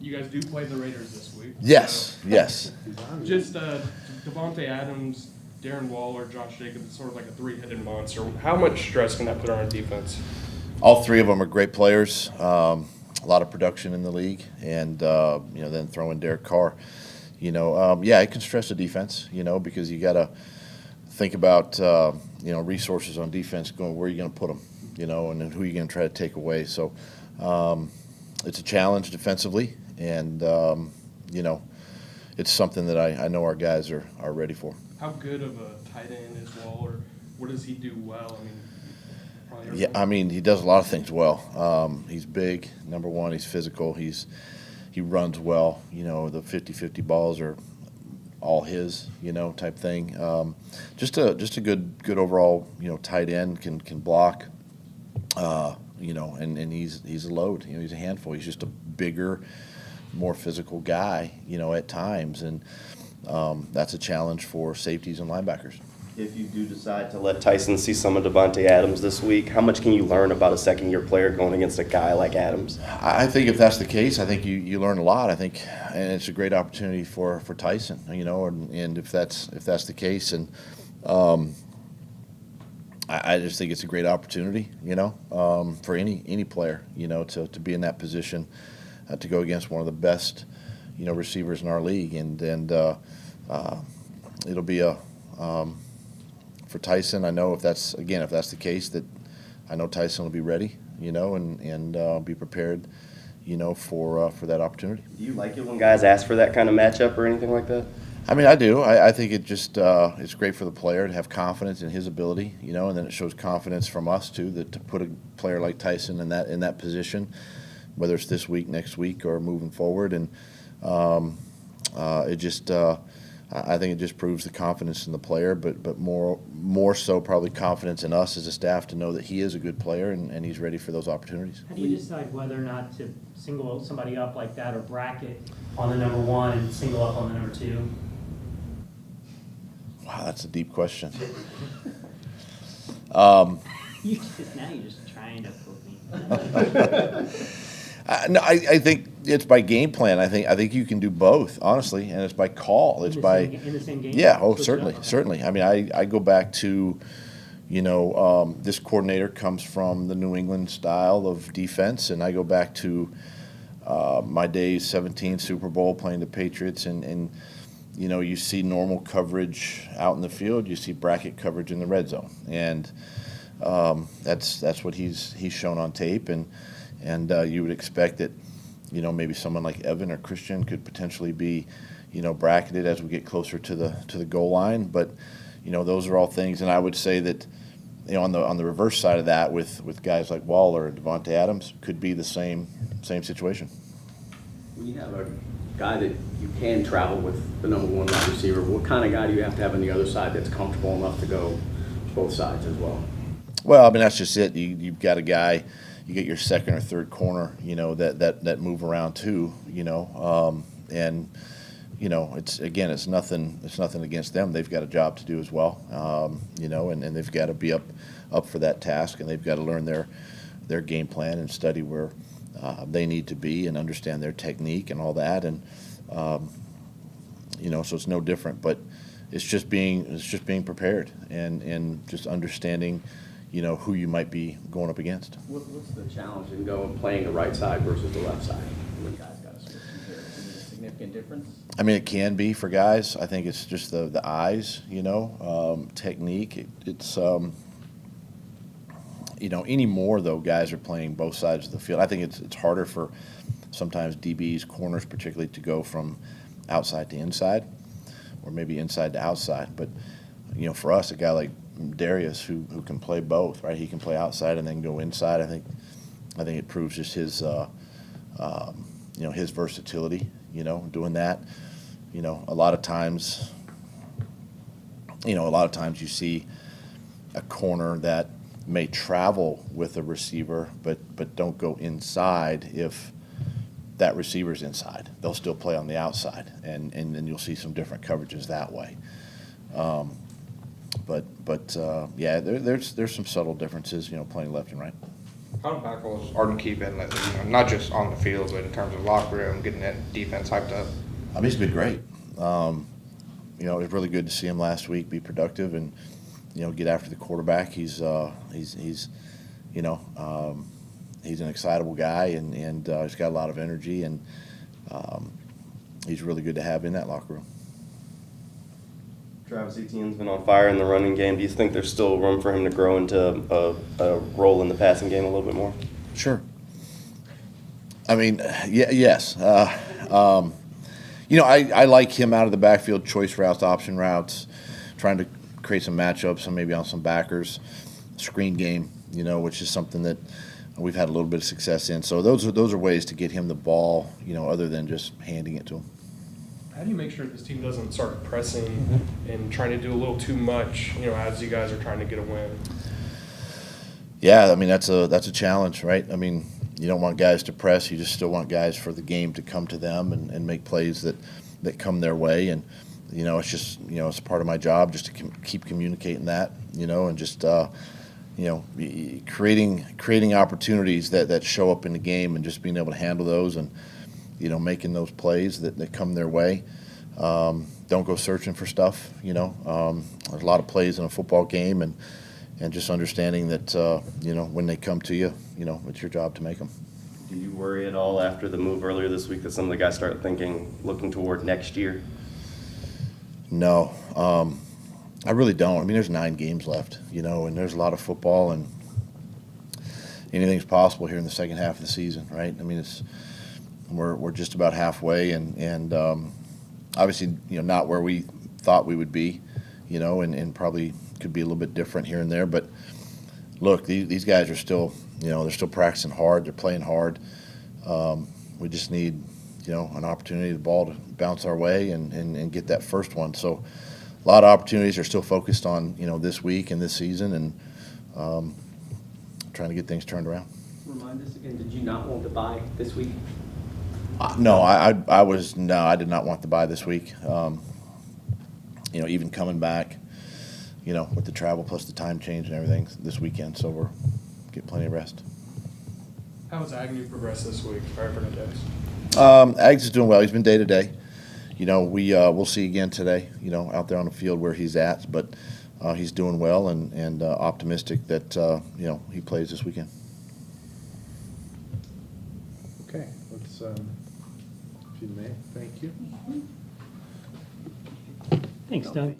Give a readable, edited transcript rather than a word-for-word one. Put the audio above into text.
you guys do play the Raiders this week. Yes, yes. Just Devontae Adams, Darren Waller, Josh Jacobs, it's sort of like a three-headed monster. How much stress can that put on our defense? All three of them are great players. A lot of production in the league, and then throw in Derek Carr. It can stress the defense. Because you got to think about resources on defense. Going where are you going to put them? And then who are you going to try to take away? So it's a challenge defensively, and it's something that I know our guys are ready for. How good of a tight end is Waller? What does he do well? He does a lot of things well. He's big, number one. He's physical. He runs well. The 50-50 balls are all his, type thing. Just a good overall, tight end can block. And he's a load. He's a handful. He's just a bigger, more physical guy, at times, and that's a challenge for safeties and linebackers. If you do decide to let Tyson see some of Devontae Adams this week, how much can you learn about a second-year player going against a guy like Adams? I think if that's the case, I think you learn a lot. I think, and it's a great opportunity for Tyson, and if that's the case, and I just think it's a great opportunity, for any player, to be in that position, to go against one of the best, receivers in our league, and it'll be a for Tyson. I know if that's the case, that I know Tyson will be ready, and be prepared, for that opportunity. Do you like it when guys ask for that kind of matchup or anything like that? I do. I think it just it's great for the player to have confidence in his ability, and then it shows confidence from us too, that to put a player like Tyson in that position, whether it's this week, next week, or moving forward, and it just I think it just proves the confidence in the player, but more so probably confidence in us as a staff to know that he is a good player and he's ready for those opportunities. How do you decide whether or not to single somebody up like that or bracket on the number one and single up on the number two? Wow, that's a deep question. Now you're just trying to put me. No, I think it's by game plan. I think you can do both, honestly, and it's by call. It's in the same game. Yeah. Oh, certainly. I go back to, this coordinator comes from the New England style of defense, and I go back to my days, 17 Super Bowl playing the Patriots, and you see normal coverage out in the field, you see bracket coverage in the red zone, and that's what he's shown on tape, and you would expect that, maybe someone like Evan or Christian could potentially be, bracketed as we get closer to the goal line. But, those are all things. And I would say that, on the reverse side of that, with guys like Waller or Devontae Adams, could be the same situation. When you have a guy that you can travel with the number one wide receiver, what kind of guy do you have to have on the other side that's comfortable enough to go both sides as well? Well, that's just it. You've got a guy. You get your second or third corner, that move around too, and it's nothing against them. They've got a job to do as well, and they've got to be up for that task, and they've got to learn their game plan and study where they need to be and understand their technique and all that, and so it's no different, but it's just being prepared and just understanding, who you might be going up against. What's the challenge in playing the right side versus the left side when guys got to switch here? Is it a significant difference? It can be for guys. I think it's just the eyes, technique. It's anymore though, guys are playing both sides of the field. I think it's harder for sometimes DBs, corners particularly, to go from outside to inside, or maybe inside to outside. But for us, a guy like Darius who can play both, right? He can play outside and then go inside. I think it proves just his his versatility, doing that. A lot of times you see a corner that may travel with a receiver but don't go inside if that receiver's inside. They'll still play on the outside, and then you'll see some different coverages that way. There's some subtle differences, playing left and right. How impactful is Arden keeping, not just on the field, but in terms of locker room, getting that defense hyped up? I mean, he's been great. It was really good to see him last week be productive and, get after the quarterback. He's an excitable guy and he's got a lot of energy and he's really good to have in that locker room. Travis Etienne's been on fire in the running game. Do you think there's still room for him to grow into a role in the passing game a little bit more? Sure. I mean, yes. I like him out of the backfield, choice routes, option routes, trying to create some matchups and maybe on some backers, screen game, which is something that we've had a little bit of success in. So those are ways to get him the ball, other than just handing it to him. How do you make sure this team doesn't start pressing and trying to do a little too much, as you guys are trying to get a win? Yeah, I mean, that's a challenge, right? I mean, you don't want guys to press. You just still want guys for the game to come to them and make plays that come their way. And, it's just, it's part of my job just to keep communicating that, and just, creating opportunities that show up in the game and just being able to handle those and, making those plays that come their way. Don't go searching for stuff, There's a lot of plays in a football game and just understanding that, when they come to you, it's your job to make them. Do you worry at all after the move earlier this week that some of the guys start looking toward next year? No, I really don't. I mean, there's 9 games left, and there's a lot of football and anything's possible here in the second half of the season, right? I mean, we're just about halfway and obviously, not where we thought we would be, and probably could be a little bit different here and there. But look, these guys are still, they're still practicing hard. They're playing hard. We just need, an opportunity, the ball to bounce our way and get that first one. So a lot of opportunities are still focused on, this week and this season and trying to get things turned around. Remind us again, did you not want to buy this week? No, I did not want to buy this week. Even coming back, with the travel plus the time change and everything this weekend, so we're getting plenty of rest. How has Agnew progressed this week? Sorry for the days. Aggs is doing well. He's been day to day. We'll see again today, out there on the field where he's at, but he's doing well and optimistic that, he plays this weekend. Okay, let's, if you may, thank you. Thanks, Doug.